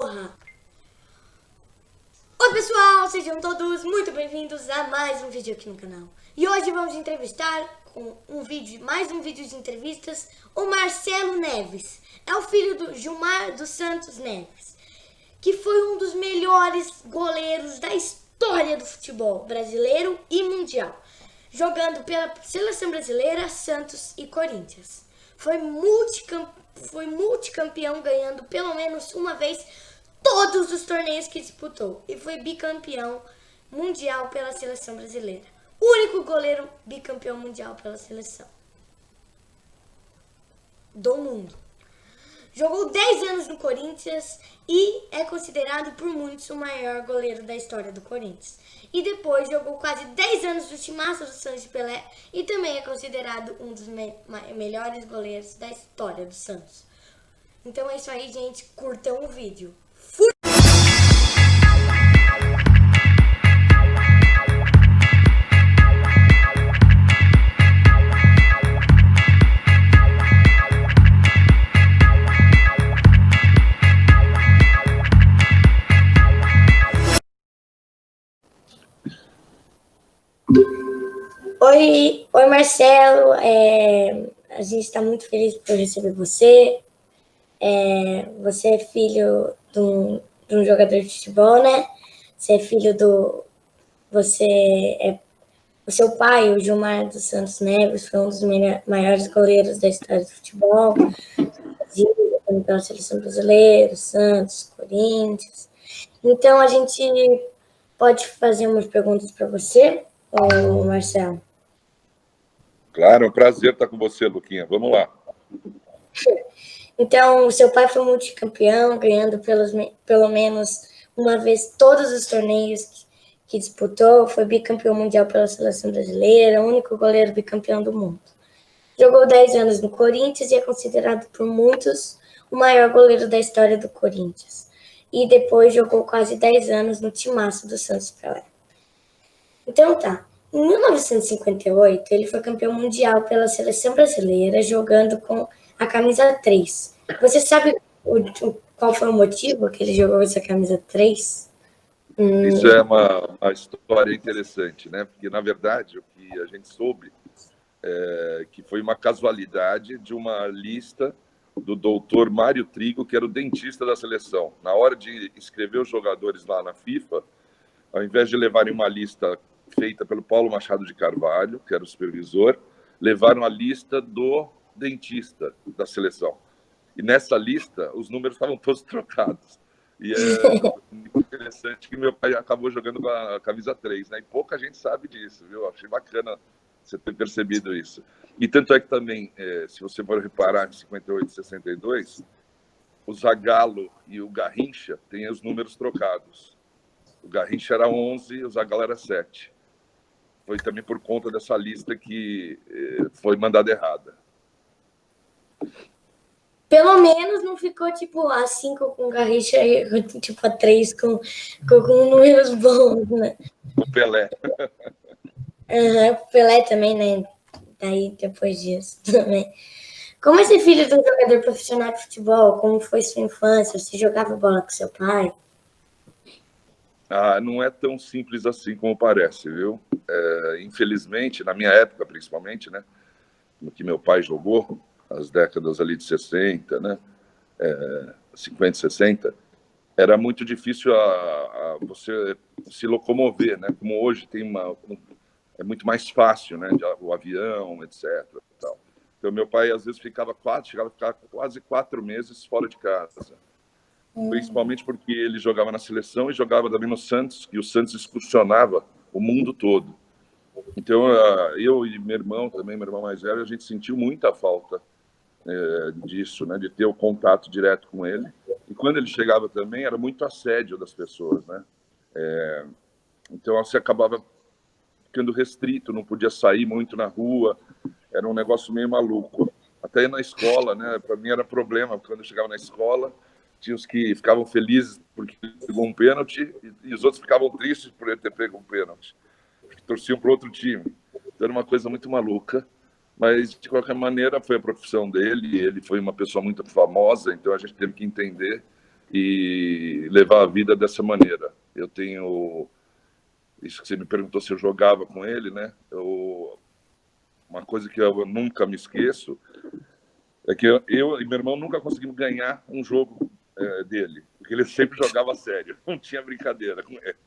Oi pessoal, sejam todos muito bem-vindos a mais um vídeo aqui no canal. E hoje vamos entrevistar, com mais um vídeo de entrevistas, o Marcelo Neves. É o filho do Gilmar dos Santos Neves, que foi um dos melhores goleiros da história do futebol brasileiro e mundial, jogando pela Seleção Brasileira, Santos e Corinthians. Foi multicampeão, ganhando pelo menos uma vez todos os torneios que disputou e foi bicampeão mundial pela Seleção Brasileira. O único goleiro bicampeão mundial pela seleção do mundo. Jogou 10 anos no Corinthians e é considerado por muitos o maior goleiro da história do Corinthians. E depois jogou quase 10 anos no timaço do Santos de Pelé e também é considerado um dos melhores goleiros da história do Santos. Então é isso aí, gente. Curtam o vídeo. Fui! Oi Marcelo, a gente está muito feliz por receber você. Você é filho de um jogador de futebol, né? Você é filho do... O seu pai, o Gilmar dos Santos Neves, foi um dos maiores goleiros da história do futebol. Brasil, pela Seleção Brasileira, Santos, Corinthians. Então, a gente pode fazer umas perguntas para você, Marcelo? Claro, é um prazer estar com você, Luquinha. Vamos lá. Então, o seu pai foi multicampeão, ganhando pelo menos uma vez todos os torneios que disputou, foi bicampeão mundial pela Seleção Brasileira, o único goleiro bicampeão do mundo. Jogou 10 anos no Corinthians e é considerado por muitos o maior goleiro da história do Corinthians. E depois jogou quase 10 anos no timaço do Santos Pelé. Então tá. Em 1958, ele foi campeão mundial pela Seleção Brasileira, jogando com a camisa 3. Você sabe qual foi o motivo que ele jogou essa camisa 3? Isso é uma história interessante, né? Porque, na verdade, o que a gente soube é que foi uma casualidade de uma lista do doutor Mário Trigo, que era o dentista da seleção. Na hora de escrever os jogadores lá na FIFA, ao invés de levarem uma lista feita pelo Paulo Machado de Carvalho, que era o supervisor, levaram a lista do dentista da seleção. E nessa lista, os números estavam todos trocados. E é muito interessante que meu pai acabou jogando com a camisa 3, né? E pouca gente sabe disso, viu? Achei bacana você ter percebido isso. E tanto é que também, se você for reparar, em 58 e 62, o Zagallo e o Garrincha têm os números trocados. O Garrincha era 11 e o Zagallo era 7. Foi também por conta dessa lista que foi mandada errada. Pelo menos não ficou tipo a 5 com Garrincha e tipo a 3 com números bons, né? O Pelé. O Pelé também, né? Daí depois disso também. Como é ser filho de um jogador profissional de futebol? Como foi sua infância? Você jogava bola com seu pai? Não é tão simples assim como parece, viu? Infelizmente, na minha época, principalmente, né? No que meu pai jogou, as décadas ali de 60, né? 50, 60, era muito difícil você se locomover, né? Como hoje é muito mais fácil, né? O avião, etc. Tal. Então, meu pai, às vezes, chegava a ficar quase 4 meses fora de casa. Principalmente porque ele jogava na seleção e jogava também no Santos, e o Santos excursionava o mundo todo. Então, eu e meu irmão também, meu irmão mais velho, a gente sentiu muita falta disso, né, de ter o contato direto com ele. E quando ele chegava também, era muito assédio das pessoas, né? Então, você acabava ficando restrito, não podia sair muito na rua, era um negócio meio maluco. Até na escola, né? Para mim era problema, quando eu chegava na escola, tinha os que ficavam felizes porque pegou um pênalti e os outros ficavam tristes por ele ter pego um pênalti, porque torciam para outro time. Então era uma coisa muito maluca, mas de qualquer maneira foi a profissão dele, ele foi uma pessoa muito famosa, então a gente teve que entender e levar a vida dessa maneira. Eu tenho... Isso que você me perguntou se eu jogava com ele, né? Uma coisa que eu nunca me esqueço é que eu e meu irmão nunca conseguimos ganhar um jogo dele, porque ele sempre jogava sério, não tinha brincadeira com ele.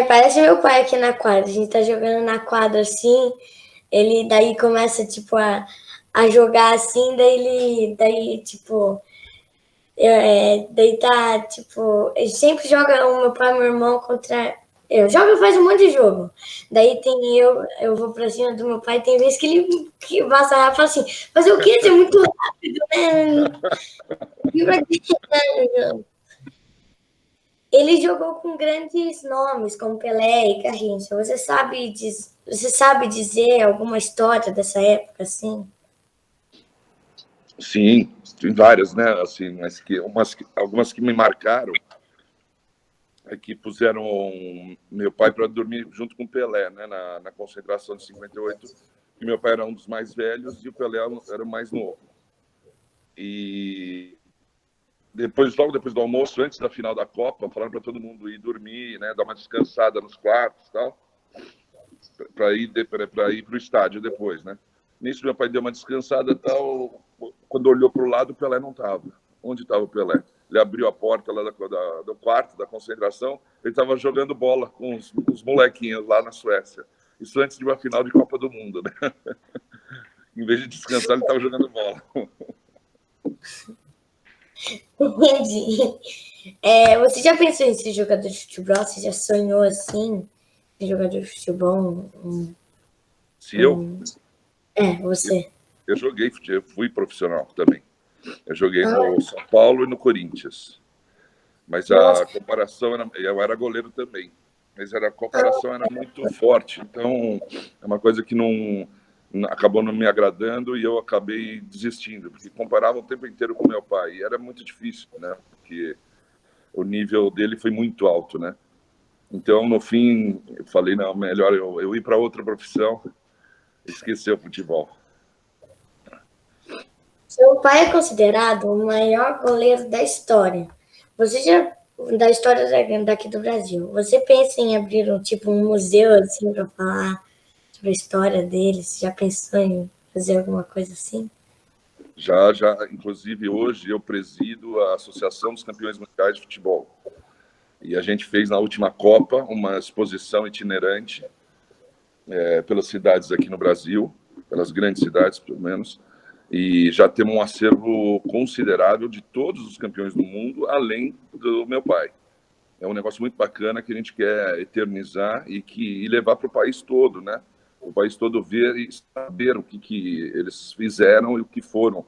Parece meu pai aqui na quadra. A gente tá jogando na quadra assim, ele daí começa, tipo, a jogar assim, daí, tipo, daí tá, tipo, ele sempre joga o meu pai e meu irmão contra. Eu jogo faz um monte de jogo. Daí tem eu vou pra cima do meu pai, tem vezes que ele que passa rápido e fala assim, fazer o quê? Você é muito rápido, né? Ele jogou com grandes nomes, como Pelé e Garrincha. Você sabe dizer alguma história dessa época, assim? Sim, tem várias, né? Assim, mas algumas que me marcaram é que puseram meu pai para dormir junto com o Pelé, né? Na concentração de 58, que meu pai era um dos mais velhos e o Pelé era o mais novo. E logo depois do almoço, antes da final da Copa, falaram para todo mundo ir dormir, né? Dar uma descansada nos quartos, tal, para ir para o estádio depois, né? Nisso meu pai deu uma descansada, tal. Quando olhou para o lado, o Pelé não estava. Onde estava o Pelé? Ele abriu a porta lá do quarto da concentração. Ele estava jogando bola com os molequinhos lá na Suécia. Isso antes de uma final de Copa do Mundo, né? Em vez de descansar, ele estava jogando bola. Entendi. Você já pensou em ser jogador de futebol? Você já sonhou assim? Ser jogador de futebol? Se eu Você. eu fui profissional também. Eu joguei no São Paulo e no Corinthians. Mas a comparação era... Eu era goleiro também. Mas a comparação era muito forte. Então, é uma coisa que acabou não me agradando e eu acabei desistindo. Porque comparava o tempo inteiro com meu pai. E era muito difícil, né? Porque o nível dele foi muito alto, né? Então, no fim, eu falei, não, melhor eu ir para outra profissão e esquecer o futebol. Seu pai é considerado o maior goleiro da história. Você já da história daqui do Brasil. Você pensa em abrir um museu assim para falar sobre a história dele? Você já pensou em fazer alguma coisa assim? Já, inclusive hoje eu presido a Associação dos Campeões Mundiais de Futebol. E a gente fez na última Copa uma exposição itinerante pelas cidades aqui no Brasil, pelas grandes cidades, pelo menos, e já temos um acervo considerável de todos os campeões do mundo, além do meu pai. É um negócio muito bacana que a gente quer eternizar e levar para o país todo, né? O país todo ver e saber o que eles fizeram e o que foram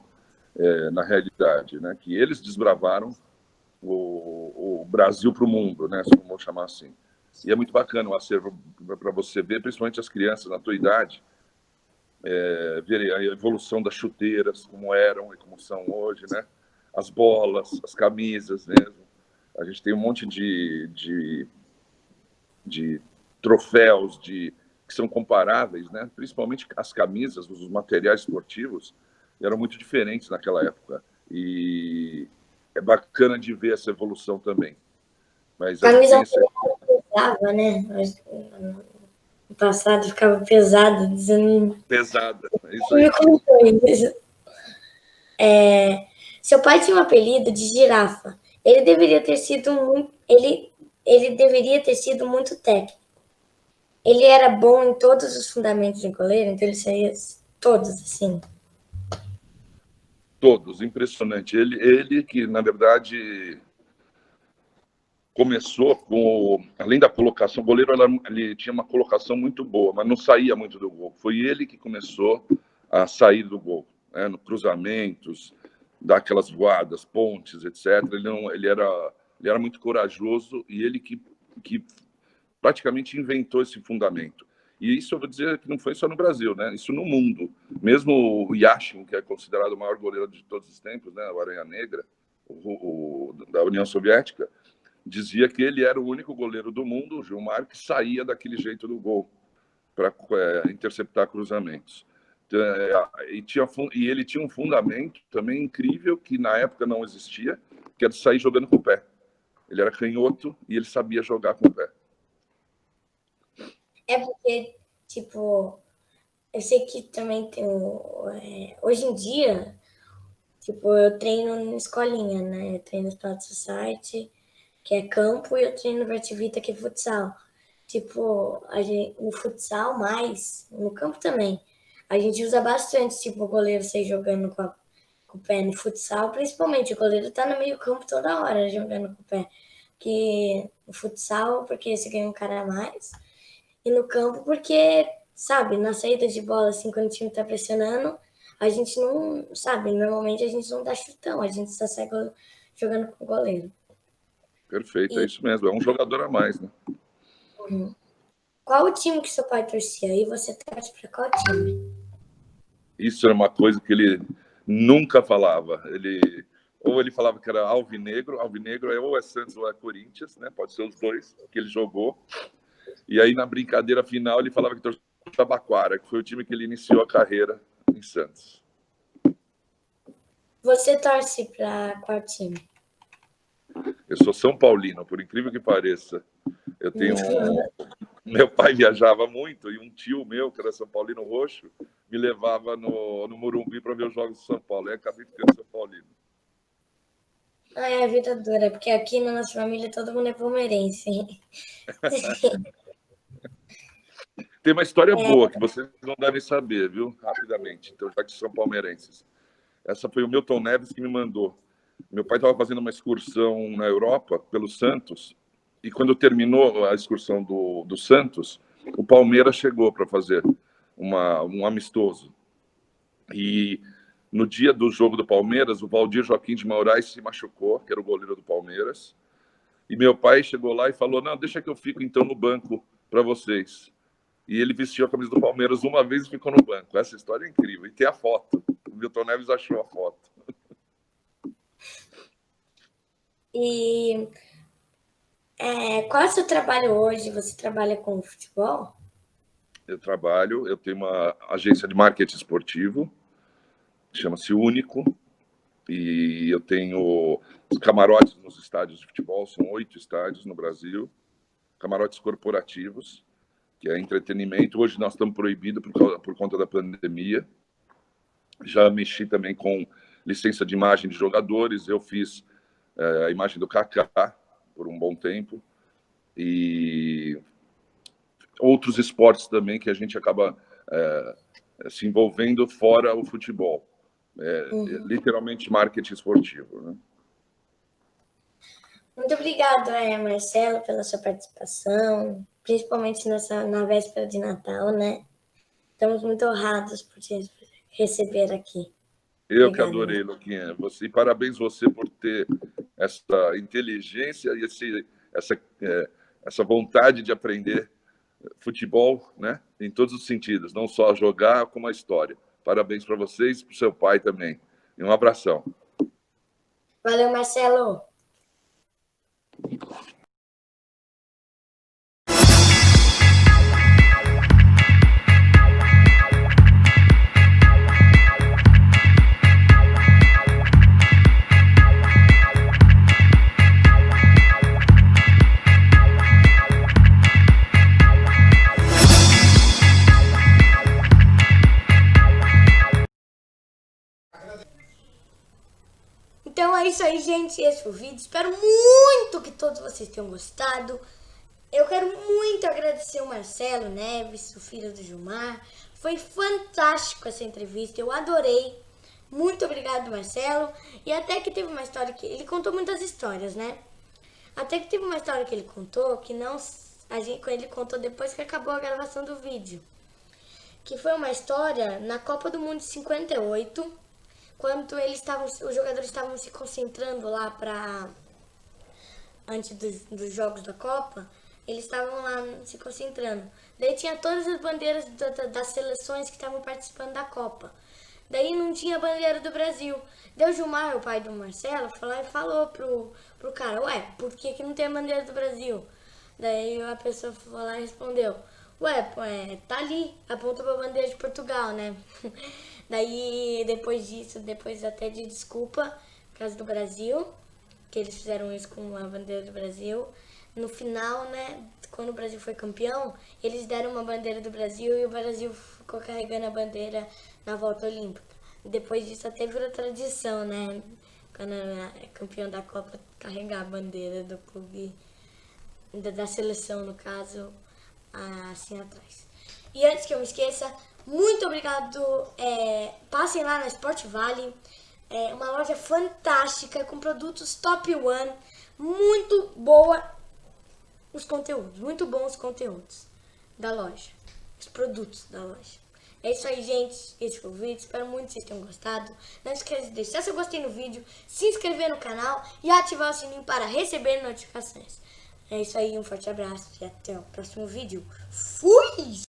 na realidade, né? Que eles desbravaram o Brasil para o mundo, né? Se vamos chamar assim. E é muito bacana o acervo para você ver, principalmente as crianças na tua idade, ver a evolução das chuteiras, como eram e como são hoje, né? As bolas, as camisas mesmo. A gente tem um monte de troféus que são comparáveis, né? Principalmente as camisas, os materiais esportivos, eram muito diferentes naquela época. E é bacana de ver essa evolução também. Mas a Camisa gente pesava, né? No passado ficava pesado, dizendo. pesada, é isso aí. Seu pai tinha um apelido de girafa. Ele deveria ter sido muito, ele deveria ter sido muito técnico. Ele era bom em todos os fundamentos de goleiro, então ele saía todos assim. Todos, impressionante. Ele que, na verdade, começou com, além da colocação, o goleiro ele tinha uma colocação muito boa, mas não saía muito do gol. Foi ele que começou a sair do gol, né? No cruzamentos, dar aquelas voadas, pontes, etc. Ele era muito corajoso e ele que praticamente inventou esse fundamento. E isso eu vou dizer que não foi só no Brasil, né? Isso no mundo. Mesmo o Yashin, que é considerado o maior goleiro de todos os tempos, né? O Aranha Negra, da União Soviética, dizia que ele era o único goleiro do mundo, o Gilmar, que saía daquele jeito do gol para interceptar cruzamentos. E ele tinha um fundamento também incrível que na época não existia, que era de sair jogando com o pé. Ele era canhoto e ele sabia jogar com o pé. É porque, tipo, eu sei que também tem hoje em dia, tipo, eu treino na escolinha, né? Eu treino no Sport Society, que é campo, e eu treino no Vertivita, que é futsal. Tipo, no futsal mais, no campo também. A gente usa bastante, tipo, o goleiro sair jogando com o pé no futsal, principalmente o goleiro tá no meio campo toda hora jogando com o pé. Que no futsal, porque você ganha um cara a mais. E no campo, porque, sabe, na saída de bola, assim, quando o time tá pressionando, a gente não, sabe, normalmente a gente não dá chutão, a gente só sai jogando com o goleiro. Perfeito, é isso mesmo. É um jogador a mais, né? Qual o time que seu pai torcia? E você torce para qual time? Isso era uma coisa que ele nunca falava. Ou ele falava que era alvinegro é ou é Santos ou é Corinthians, né? Pode ser os dois que ele jogou. E aí na brincadeira final ele falava que torcia para o Tabaquara, que foi o time que ele iniciou a carreira em Santos. Você torce para qual time? Eu sou São Paulino, por incrível que pareça. Eu tenho meu pai viajava muito e um tio meu, que era São Paulino roxo, me levava no Morumbi para ver os jogos de São Paulo. Aí acabei ficando São Paulino. Ah, é a vida dura, porque aqui na nossa família todo mundo é palmeirense. Tem uma história boa que vocês não devem saber, viu? Rapidamente. Então, já que são palmeirenses. Essa foi o Milton Neves que me mandou. Meu pai estava fazendo uma excursão na Europa, pelo Santos, e quando terminou a excursão do Santos, o Palmeiras chegou para fazer um amistoso. E no dia do jogo do Palmeiras, o Valdir Joaquim de Moraes se machucou, que era o goleiro do Palmeiras. E meu pai chegou lá e falou: não, deixa que eu fico então no banco para vocês. E ele vestiu a camisa do Palmeiras uma vez e ficou no banco. Essa história é incrível. E tem a foto. O Milton Neves achou a foto. E qual é o seu trabalho hoje? Você trabalha com futebol? Eu tenho uma agência de marketing esportivo, chama-se Único, e eu tenho camarotes nos estádios de futebol, são 8 estádios no Brasil, camarotes corporativos, que é entretenimento. Hoje nós estamos proibidos por conta da pandemia. Já mexi também com licença de imagem de jogadores, eu fiz a imagem do Kaká por um bom tempo, e outros esportes também que a gente acaba se envolvendo fora o futebol. Literalmente marketing esportivo, né? Muito obrigada, Marcelo, pela sua participação, principalmente na véspera de Natal, né? Estamos muito honrados por te receber aqui. Eu que adorei, Luquinha. E parabéns você por ter essa inteligência e essa vontade de aprender futebol, né? Em todos os sentidos, não só jogar, como a história. Parabéns para vocês e para o seu pai também. E um abração. Valeu, Marcelo. Então é isso aí, gente. Esse foi o vídeo. Espero muito que todos vocês tenham gostado. Eu quero muito agradecer o Marcelo Neves, o filho do Gilmar. Foi fantástico essa entrevista. Eu adorei. Muito obrigado, Marcelo. E até que teve uma história que... Ele contou muitas histórias, né? Até que teve uma história que ele contou que não... Ele contou depois que acabou a gravação do vídeo. Que foi uma história na Copa do Mundo de 58... quando os jogadores estavam se concentrando lá antes dos jogos da Copa, eles estavam lá se concentrando. Daí tinha todas as bandeiras das seleções que estavam participando da Copa. Daí não tinha a bandeira do Brasil. Daí o Gilmar, o pai do Marcelo, falou pro cara: ué, por que não tem a bandeira do Brasil? Daí a pessoa foi lá e respondeu: Ué, tá ali, aponta pra bandeira de Portugal, né? Daí, depois disso, depois até de desculpa, por causa do Brasil, que eles fizeram isso com a bandeira do Brasil. No final, né, quando o Brasil foi campeão, eles deram uma bandeira do Brasil e o Brasil ficou carregando a bandeira na volta olímpica. Depois disso até virou tradição, né, quando é campeão da Copa, carregar a bandeira do clube, da seleção no caso, assim atrás. E antes que eu me esqueça, muito obrigado, passem lá na Sport Valley, uma loja fantástica com produtos top one, muito boa os conteúdos, muito bons os conteúdos da loja, os produtos da loja. É isso aí, gente, esse foi o vídeo, espero muito que vocês tenham gostado. Não esqueça de deixar seu gostei no vídeo, se inscrever no canal e ativar o sininho para receber notificações. É isso aí, um forte abraço e até o próximo vídeo. Fui!